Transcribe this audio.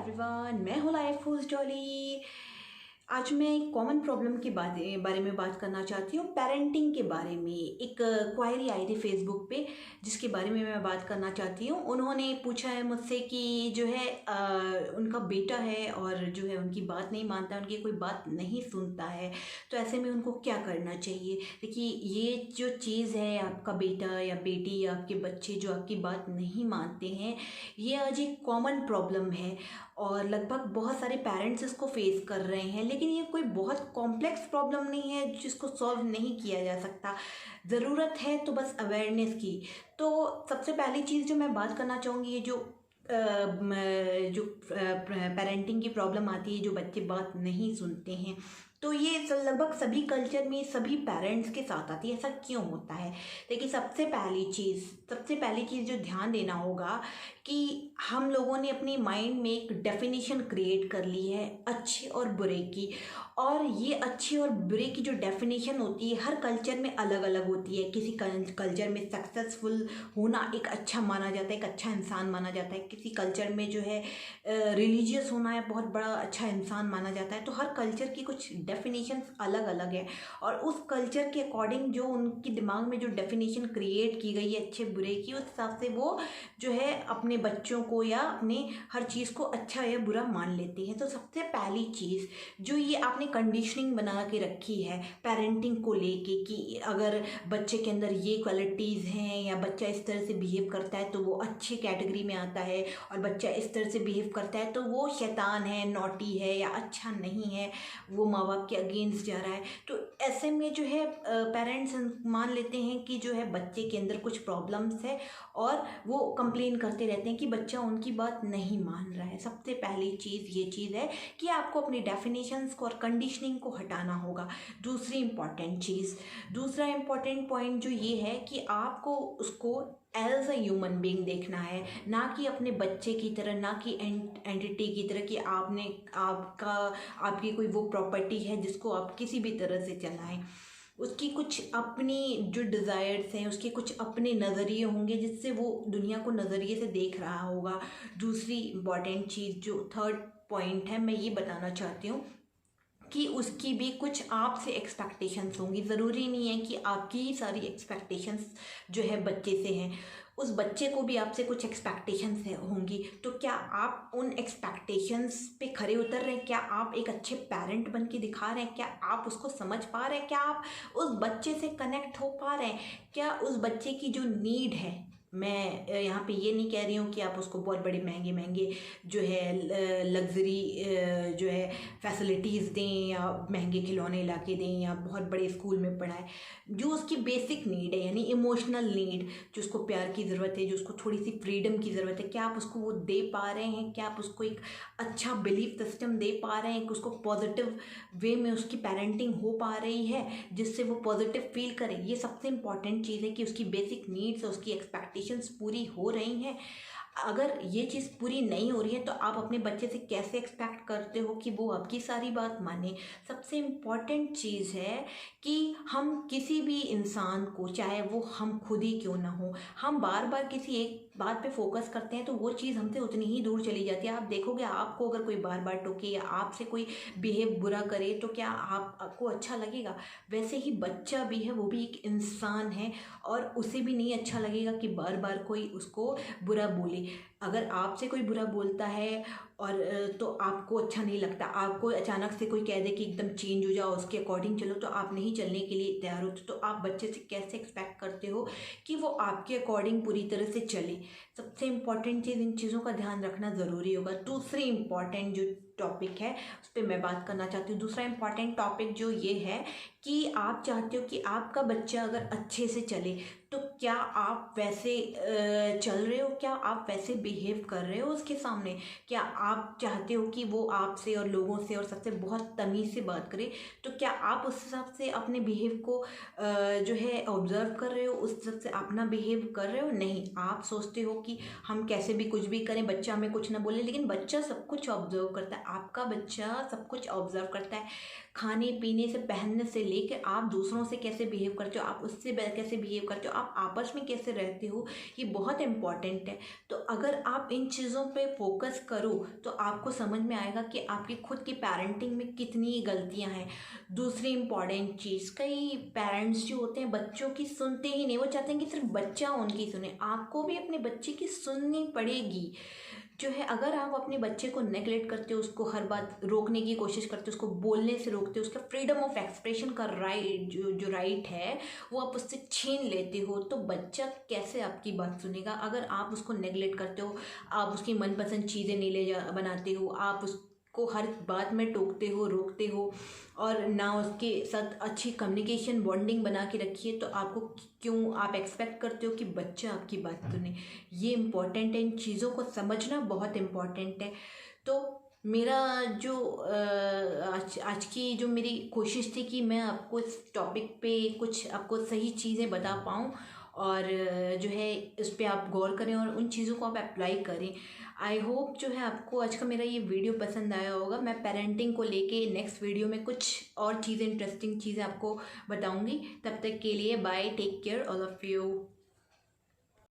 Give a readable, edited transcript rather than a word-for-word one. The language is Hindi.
एवरीवन, मैं हूँ लाइफुज डॉली। आज मैं एक कॉमन प्रॉब्लम के बारे में बात करना चाहती हूँ। पेरेंटिंग के बारे में एक क्वायरी आई थी फेसबुक पे, जिसके बारे में मैं बात करना चाहती हूँ। उन्होंने पूछा है मुझसे कि जो है उनका बेटा है और जो है उनकी बात नहीं मानता, उनकी कोई बात नहीं सुनता है, तो ऐसे में उनको क्या करना चाहिए। देखिए, ये जो चीज़ है, आपका बेटा या बेटी या आपके बच्चे जो आपकी बात नहीं मानते हैं, ये आज एक कॉमन प्रॉब्लम है और लगभग बहुत सारे पेरेंट्स इसको फेस कर रहे हैं। लेकिन ये कोई बहुत कॉम्प्लेक्स प्रॉब्लम नहीं है जिसको सॉल्व नहीं किया जा सकता। ज़रूरत है तो बस अवेयरनेस की। तो सबसे पहली चीज़ जो मैं बात करना चाहूँगी, ये जो पेरेंटिंग की प्रॉब्लम आती है, जो बच्चे बात नहीं सुनते हैं, तो ये लगभग सभी कल्चर में सभी पेरेंट्स के साथ आती है। ऐसा क्यों होता है? देखिए, सबसे पहली चीज़ जो ध्यान देना होगा कि हम लोगों ने अपनी माइंड में एक डेफिनेशन क्रिएट कर ली है अच्छे और बुरे की। और ये अच्छे और बुरे की जो डेफिनेशन होती है, हर कल्चर में अलग अलग होती है। किसी कल्चर में सक्सेसफुल होना एक अच्छा माना जाता है, एक अच्छा इंसान माना जाता है। किसी कल्चर में जो है रिलीजियस होना है, बहुत बड़ा अच्छा इंसान माना जाता है। तो हर कल्चर की कुछ डेफिनेशंस अलग अलग है और उस कल्चर के अकॉर्डिंग जो उनकी दिमाग में जो डेफिनेशन क्रिएट की गई है अच्छे बुरे की, उस हिसाब से वो जो है अपने बच्चों को या अपने हर चीज़ को अच्छा या बुरा मान लेते हैं। तो सबसे पहली चीज़ जो ये आपने कंडीशनिंग बना के रखी है पेरेंटिंग को लेके कि अगर बच्चे के अंदर ये क्वालिटीज़ हैं या बच्चा इस तरह से बिहेव करता है तो वो अच्छी कैटेगरी में आता है, और बच्चा इस तरह से बिहेव करता है तो वो शैतान है, नॉटी है या अच्छा नहीं है, वो माँ बाप के अगेंस्ट जा रहा है। तो ऐसे में जो है पेरेंट्स मान लेते हैं कि जो है बच्चे के अंदर कुछ प्रॉब्लम्स है और वो कंप्लेन करते रहते हैं कि बच्चा उनकी बात नहीं मान रहा है। सबसे पहली चीज़ ये चीज़ है कि आपको अपनी डेफिनेशंस को और कंडीशनिंग को हटाना होगा। दूसरा इम्पॉर्टेंट पॉइंट जो ये है कि आपको उसको एज अ ह्यूमन बीइंग देखना है, ना कि अपने बच्चे की तरह, ना कि एंटिटी की तरह कि आपकी कोई वो प्रॉपर्टी है जिसको आप किसी भी तरह से चलाएं। उसकी कुछ अपनी जो डिज़ायर्स हैं, उसके कुछ अपने नज़रिए होंगे जिससे वो दुनिया को नज़रिए से देख रहा होगा। दूसरी इम्पॉर्टेंट चीज़ जो थर्ड पॉइंट है, मैं ये बताना चाहती हूँ कि उसकी भी कुछ आपसे एक्सपेक्टेशंस होंगी। ज़रूरी नहीं है कि आपकी ही सारी एक्सपेक्टेशंस जो है बच्चे से हैं, उस बच्चे को भी आपसे कुछ एक्सपेक्टेशंस होंगी। तो क्या आप उन एक्सपेक्टेशंस पे खरे उतर रहे हैं? क्या आप एक अच्छे पेरेंट बन के दिखा रहे हैं? क्या आप उसको समझ पा रहे हैं? क्या आप उस बच्चे से कनेक्ट हो पा रहे हैं? क्या उस बच्चे की जो नीड है, मैं यहाँ पे ये नहीं कह रही हूँ कि आप उसको बहुत बड़े महंगे जो है लग्जरी जो है फैसिलिटीज़ दें या महंगे खिलौने ला के दें या बहुत बड़े स्कूल में पढ़ाएं। जो उसकी बेसिक नीड है, यानी इमोशनल नीड, जो उसको प्यार की ज़रूरत है, जो उसको थोड़ी सी फ्रीडम की ज़रूरत है, क्या आप उसको वो दे पा रहे हैं? क्या आप उसको एक अच्छा बिलीफ सिस्टम दे पा रहे हैं कि उसको पॉजिटिव वे में उसकी पेरेंटिंग हो पा रही है जिससे वो पॉजिटिव फील करे? ये सबसे इम्पॉर्टेंट चीज़ है कि उसकी बेसिक नीड्स और उसकी एक्सपेक्टेशंस पूरी हो रही हैं। अगर ये चीज़ पूरी नहीं हो रही है तो आप अपने बच्चे से कैसे एक्सपेक्ट करते हो कि वो आपकी सारी बात माने? सबसे इम्पॉर्टेंट चीज़ है कि हम किसी भी इंसान को, चाहे वो हम खुद ही क्यों ना हो, हम बार बार किसी एक बात पे फोकस करते हैं तो वो चीज़ हमसे उतनी ही दूर चली जाती है। आप देखोगे, आपको अगर कोई बार बार टोके या आपसे कोई बिहेव बुरा करे तो क्या आपको अच्छा लगेगा? वैसे ही बच्चा भी है, वो भी एक इंसान है और उसे भी नहीं अच्छा लगेगा कि बार बार कोई उसको बुरा बोले। अगर आपसे कोई बुरा बोलता है और तो आपको अच्छा नहीं लगता, आपको अचानक से कोई कह दे कि एकदम चेंज हो जाओ, उसके अकॉर्डिंग चलो, तो आप नहीं चलने के लिए तैयार हो, तो आप बच्चे से कैसे एक्सपेक्ट करते हो कि वो आपके अकॉर्डिंग पूरी तरह से चले? सबसे इम्पॉर्टेंट चीज़, इन चीज़ों का ध्यान रखना ज़रूरी होगा। दूसरी इम्पॉर्टेंट जो टॉपिक है उस पर मैं बात करना चाहती हूँ। दूसरा इम्पॉर्टेंट टॉपिक जो ये है कि आप चाहते हो कि आपका बच्चा अगर अच्छे से चले, तो क्या आप वैसे चल रहे हो? क्या आप वैसे बिहेव कर रहे हो उसके सामने? क्या आप चाहते हो कि वो आपसे और लोगों से और सबसे बहुत तमीज़ से बात करे? तो क्या आप उस हिसाब से अपने बिहेव को जो है ऑब्जर्व कर रहे हो, उस हिसाब से अपना बिहेव कर रहे हो? नहीं, आप सोचते हो कि हम कैसे भी कुछ भी करें, बच्चा हमें कुछ ना बोले। लेकिन बच्चा सब कुछ ऑब्जर्व करता है, आपका बच्चा सब कुछ ऑब्जर्व करता है। खाने पीने से, पहनने से लेकर आप दूसरों से कैसे बिहेव करते हो, आप उससे कैसे बिहेव करते हो, आप आपस में कैसे रहते हो, ये बहुत इम्पॉर्टेंट है। तो अगर आप इन चीज़ों पे फोकस करो तो आपको समझ में आएगा कि आपकी खुद की पेरेंटिंग में कितनी गलतियां हैं। दूसरी इम्पॉर्टेंट चीज़, कई पेरेंट्स जो होते हैं बच्चों की सुनते ही नहीं, वो चाहते हैं कि सिर्फ बच्चा उनकी सुने। आपको भी अपने बच्चे की सुननी पड़ेगी। जो है, अगर आप अपने बच्चे को नेगलेक्ट करते हो, उसको हर बात रोकने की कोशिश करते हो, उसको बोलने से रोकते हो, उसका फ्रीडम ऑफ एक्सप्रेशन का राइट, जो राइट है वो आप उससे छीन लेते हो, तो बच्चा कैसे आपकी बात सुनेगा। अगर आप उसको नेगलेक्ट करते हो, आप उसकी मनपसंद चीज़ें नहीं ले जा बनाते हो, आप उसको हर बात में टोकते हो, रोकते हो, और ना उसके साथ अच्छी कम्युनिकेशन बॉन्डिंग बना के रखिए, तो आपको क्यों आप एक्सपेक्ट करते हो कि बच्चा आपकी बात सुने। ये इम्पॉर्टेंट है, इन चीज़ों को समझना बहुत इम्पॉर्टेंट है। तो मेरा जो आज की जो मेरी कोशिश थी कि मैं आपको इस टॉपिक पे कुछ आपको सही चीज़ें बता पाऊँ, और जो है इस पे आप गौर करें और उन चीज़ों को आप अप्लाई करें। आई होप जो है आपको आज का मेरा ये वीडियो पसंद आया होगा। मैं पेरेंटिंग को लेके नेक्स्ट वीडियो में कुछ और चीज़ें, इंटरेस्टिंग चीज़ें आपको बताऊंगी। तब तक के लिए bye, take care all of you.